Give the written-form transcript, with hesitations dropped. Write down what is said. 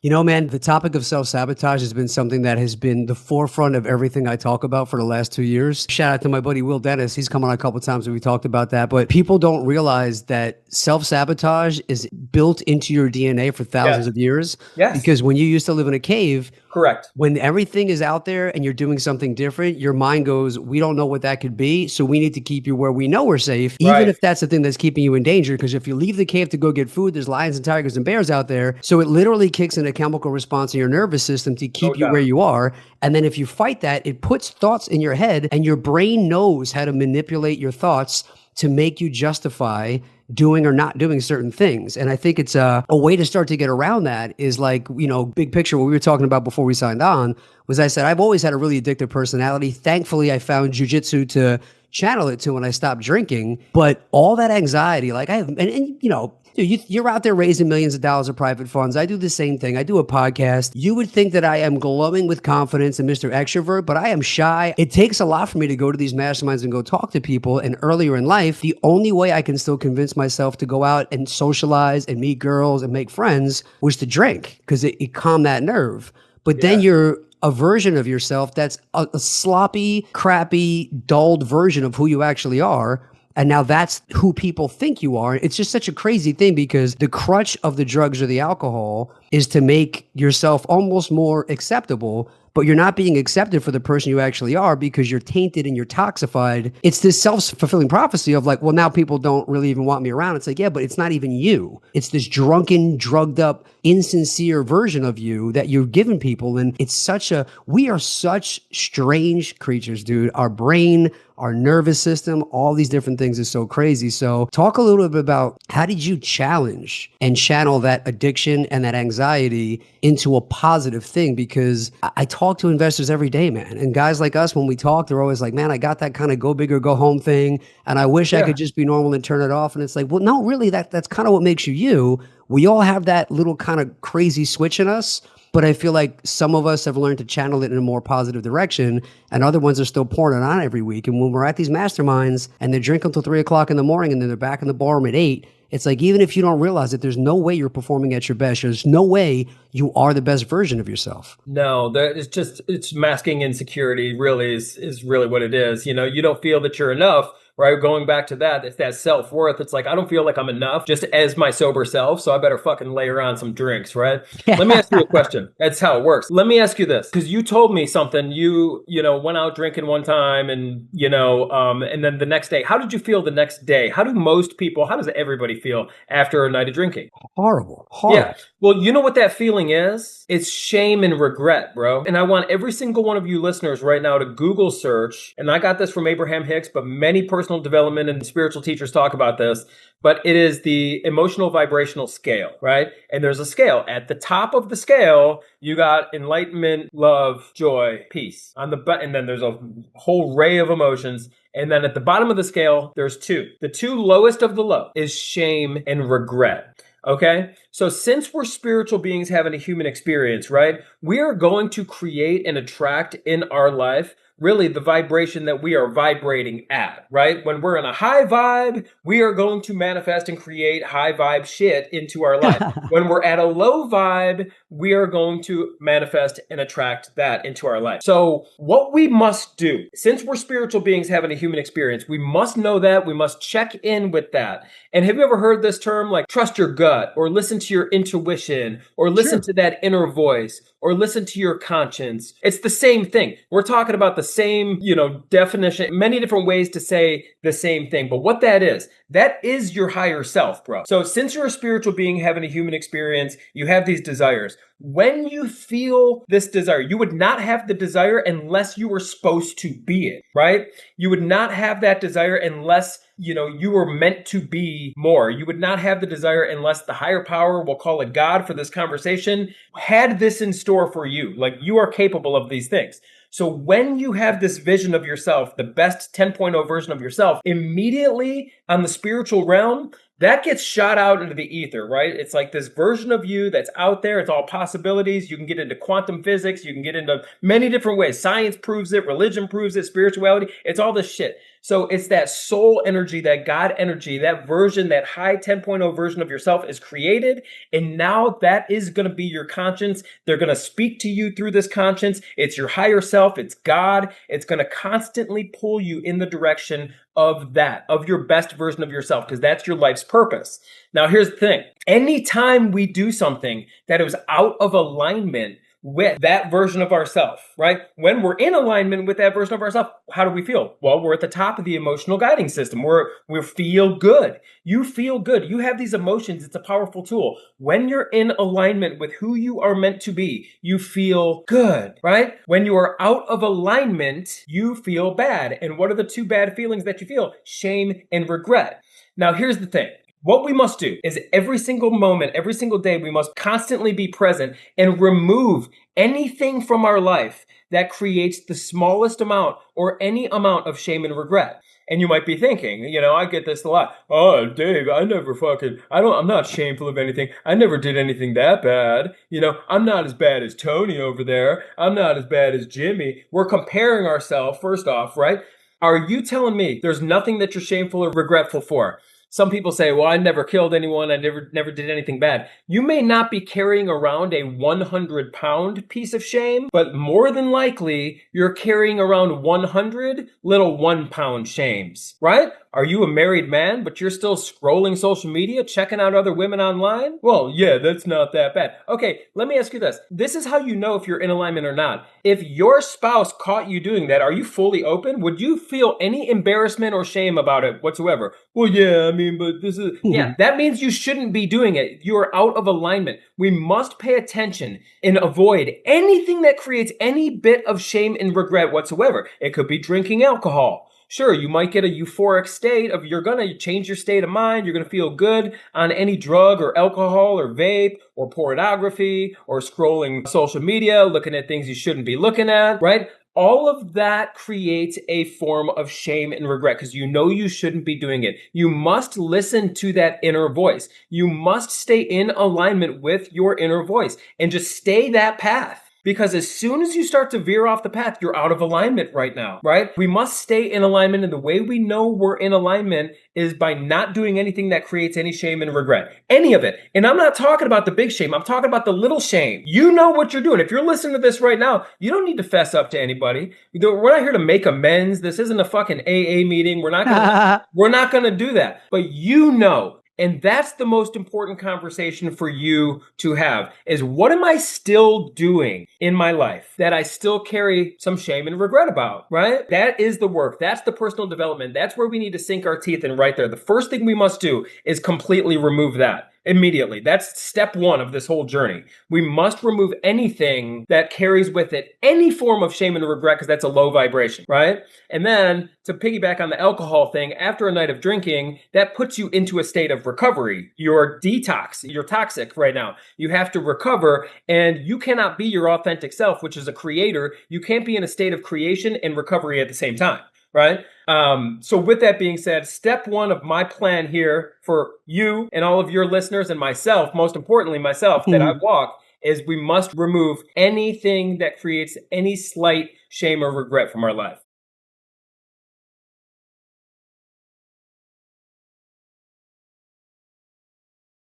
You know, man, the topic of self-sabotage has been something that has been the forefront of everything I talk about for the last 2 years. Shout out to my buddy Will Dennis. He's come on a couple of times and we talked about that. But people don't realize that self-sabotage is built into your DNA for thousands Yes. of years. Yes. Because when you used to live in a cave, Correct. when everything is out there and you're doing something different, your mind goes, we don't know what that could be. So we need to keep you where we know we're safe, even Right. if that's the thing that's keeping you in danger. Because if you leave the cave to go get food, there's lions and tigers and bears out there. So it literally kicks in a chemical response in your nervous system to No keep you where doubt. you are. And then if you fight that, it puts thoughts in your head and your brain knows how to manipulate your thoughts to make you justify doing or not doing certain things. And I think it's a way to start to get around that is like, big picture, what we were talking about before we signed on was I said, I've always had a really addictive personality. Thankfully, I found jujitsu to channel it to when I stopped drinking. But all that anxiety, like I have, dude, you're out there raising millions of dollars of private funds. I do the same thing. I do a podcast. You would think that I am glowing with confidence and Mr. Extrovert, but I am shy. It takes a lot for me to go to these masterminds and go talk to people. And earlier in life, the only way I can still convince myself to go out and socialize and meet girls and make friends was to drink because it calmed that nerve. But then Yeah. you're a version of yourself that's a sloppy, crappy, dulled version of who you actually are. And now that's who people think you are. It's just such a crazy thing because the crutch of the drugs or the alcohol is to make yourself almost more acceptable, but you're not being accepted for the person you actually are because you're tainted and you're toxified. It's this self-fulfilling prophecy of like, well, now people don't really even want me around. It's like, yeah, but it's not even you. It's this drunken, drugged up, insincere version of you that you're giving people. And we are such strange creatures, dude. Our brain, our nervous system, all these different things is so crazy. So talk a little bit about how did you challenge and channel that addiction and that anxiety into a positive thing? Because I talk to investors every day, man. And guys like us, when we talk, they're always like, man, I got that kind of go big or go home thing. And I wish I Yeah. could just be normal and turn it off. And it's like, well, no, really, that's kind of what makes you you. We all have that little kind of crazy switch in us. But I feel like some of us have learned to channel it in a more positive direction, and other ones are still pouring it on every week. And when we're at these masterminds and they're drinking until 3 o'clock in the morning and then they're back in the ballroom at 8, it's like, even if you don't realize it, there's no way you're performing at your best. There's no way you are the best version of yourself. No, it's masking insecurity really is really what it is. You don't feel that you're enough, right? Going back to that, it's that self-worth. It's like, I don't feel like I'm enough just as my sober self, so I better fucking layer on some drinks, right? Let me ask you a question. That's how it works. Let me ask you this, because you told me something. You went out drinking one time and then the next day, how did you feel the next day? How does everybody feel after a night of drinking? Horrible. Yeah. Well, you know what that feeling is? It's shame and regret, bro. And I want every single one of you listeners right now to Google search, and I got this from Abraham Hicks, but many personal development and spiritual teachers talk about this, but it is the emotional vibrational scale, right? And there's a scale. At the top of the scale, you got enlightenment, love, joy, peace. And then there's a whole array of emotions. And then at the bottom of the scale, there's two. The two lowest of the low is shame and regret. Okay? So since we're spiritual beings having a human experience, right? We are going to create and attract in our life really the vibration that we are vibrating at, right? When we're in a high vibe, we are going to manifest and create high vibe shit into our life. When we're at a low vibe, we are going to manifest and attract that into our life. So what we must do, since we're spiritual beings having a human experience, we must know that, we must check in with that. And have you ever heard this term like trust your gut or listen to your intuition or listen to that inner voice or listen to your conscience? It's the same thing. We're talking about the same, definition, many different ways to say the same thing. But what that is your higher self, bro. So since you're a spiritual being having a human experience, you have these desires. When you feel this desire, you would not have the desire unless you were supposed to be it, right? You would not have that desire unless you were meant to be more. You would not have the desire unless the higher power, we'll call it God for this conversation, had this in store for you. Like you are capable of these things. So when you have this vision of yourself, the best 10.0 version of yourself, immediately on the spiritual realm, that gets shot out into the ether, right? It's like this version of you that's out there. It's all possibilities. You can get into quantum physics. You can get into many different ways. Science proves it. Religion proves it. Spirituality. It's all this shit. So it's that soul energy, that God energy, that version, that high 10.0 version of yourself is created. And now that is going to be your conscience. They're going to speak to you through this conscience. It's your higher self. It's God. It's going to constantly pull you in the direction of that, of your best version of yourself, because that's your life's purpose. Now, here's the thing. Anytime we do something that is out of alignment with that version of ourselves, right? When we're in alignment with that version of ourselves, how do we feel? Well, we're at the top of the emotional guiding system. We feel good. You feel good. You have these emotions. It's a powerful tool. When you're in alignment with who you are meant to be, you feel good, right? When you are out of alignment, you feel bad. And what are the two bad feelings that you feel? Shame and regret. Now, here's the thing. What we must do is every single moment, every single day, we must constantly be present and remove anything from our life that creates the smallest amount or any amount of shame and regret. And you might be thinking, I get this a lot. Oh, Dave, I'm not shameful of anything. I never did anything that bad. I'm not as bad as Tony over there. I'm not as bad as Jimmy. We're comparing ourselves, first off, right? Are you telling me there's nothing that you're shameful or regretful for? Some people say, well, I never killed anyone. I never did anything bad. You may not be carrying around a 100-pound piece of shame, but more than likely, you're carrying around 100 little 1-pound shames, right? Are you a married man, but you're still scrolling social media, checking out other women online? Well, yeah, that's not that bad. Okay, let me ask you this. This is how you know if you're in alignment or not. If your spouse caught you doing that, are you fully open? Would you feel any embarrassment or shame about it whatsoever? Well, yeah, but this is... Yeah, that means you shouldn't be doing it. You are out of alignment. We must pay attention and avoid anything that creates any bit of shame and regret whatsoever. It could be drinking alcohol. Sure, you might get a euphoric state of you're going to change your state of mind. You're going to feel good on any drug or alcohol or vape or pornography or scrolling social media, looking at things you shouldn't be looking at, right? All of that creates a form of shame and regret because you shouldn't be doing it. You must listen to that inner voice. You must stay in alignment with your inner voice and just stay that path. Because as soon as you start to veer off the path, you're out of alignment right now, right? We must stay in alignment. And the way we know we're in alignment is by not doing anything that creates any shame and regret. Any of it. And I'm not talking about the big shame. I'm talking about the little shame. You know what you're doing. If you're listening to this right now, you don't need to fess up to anybody. We're not here to make amends. This isn't a fucking AA meeting. We're not going to do that. But and that's the most important conversation for you to have is what am I still doing in my life that I still carry some shame and regret about, right? That is the work. That's the personal development. That's where we need to sink our teeth in right there. The first thing we must do is completely remove that. Immediately. That's step one of this whole journey. We must remove anything that carries with it any form of shame and regret because that's a low vibration, right? And then to piggyback on the alcohol thing, after a night of drinking, that puts you into a state of recovery. You're detox. You're toxic right now. You have to recover and you cannot be your authentic self, which is a creator. You can't be in a state of creation and recovery at the same time. Right? So with that being said, step one of my plan here for you and all of your listeners and myself, most importantly myself, that I walk, is we must remove anything that creates any slight shame or regret from our life.